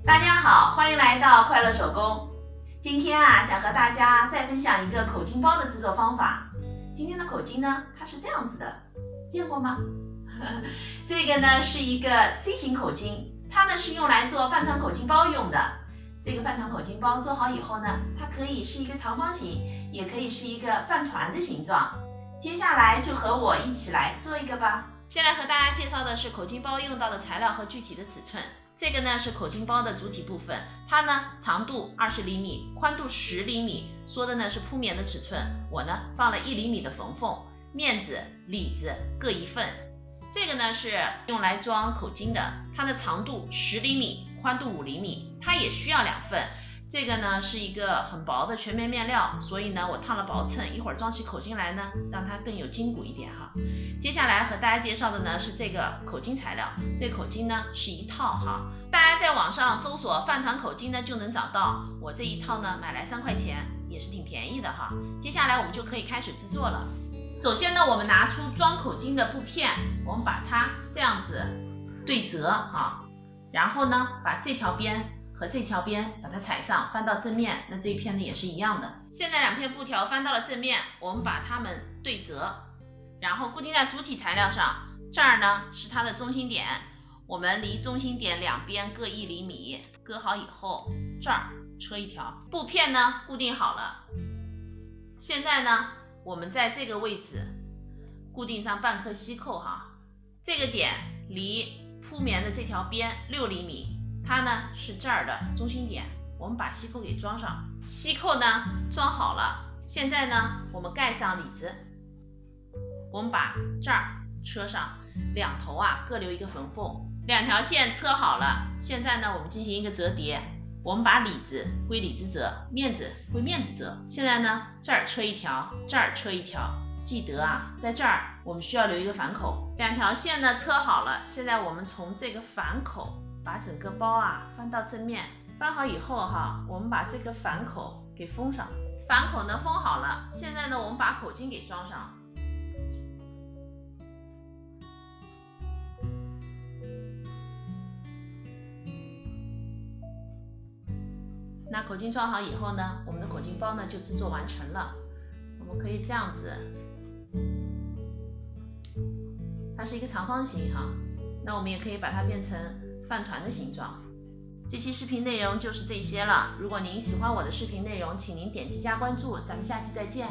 大家好，欢迎来到快乐手工。今天想和大家再分享一个口巾包的制作方法。今天的口巾呢，它是这样子的，见过吗？这个呢是一个 C 型口巾，它呢是用来做饭团口巾包用的。这个饭团口巾包做好以后呢，它可以是一个长方形，也可以是一个饭团的形状。接下来就和我一起来做一个吧。先来和大家介绍的是口巾包用到的材料和具体的尺寸。这个呢是口巾包的主体部分，它呢长度20厘米，宽度10厘米，说的呢是铺棉的尺寸。我呢放了1厘米的缝缝，面子、里子各1份。这个呢是用来装口巾的，它的长度10厘米，宽度5厘米，它也需要2份。这个呢是一个很薄的全棉面料，所以呢我烫了薄衬，一会儿装起口巾来呢，让它更有筋骨一点哈。接下来和大家介绍的呢是这个口巾材料，这个口巾呢是一套哈，大家在网上搜索饭团口巾呢就能找到。我这一套呢买来3块钱，也是挺便宜的哈。接下来我们就可以开始制作了。首先呢，我们拿出装口巾的布片，我们把它这样子对折哈，然后呢把这条边和这条边把它踩上，翻到正面，那这一片呢也是一样的。现在2片布条翻到了正面，我们把它们对折，然后固定在主体材料上。这儿呢是它的中心点，我们离中心点2边各1厘米，割好以后，这儿车一条，布片呢固定好了。现在呢，我们在这个位置固定上半颗锡扣哈，这个点离铺棉的这条边6厘米。它呢是这儿的中心点，我们把锡扣给装上，锡扣呢装好了。现在呢我们盖上里子，我们把这儿车上2头各留一个缝缝，2条线车好了。现在呢我们进行一个折叠，我们把里子归里子折，面子归面子折。现在呢这儿车一条，这儿车一条，记得在这儿我们需要留一个反口。2条线呢车好了，现在我们从这个反口把整个包翻到正面，翻好以后我们把这个反口给封上。反口呢封好了，现在呢我们把口巾给装上。那口巾装好以后呢，我们的口巾包呢就制作完成了。我们可以这样子，它是一个长方形那我们也可以把它变成饭团的形状。这期视频内容就是这些了。如果您喜欢我的视频内容，请您点击加关注，咱们下期再见。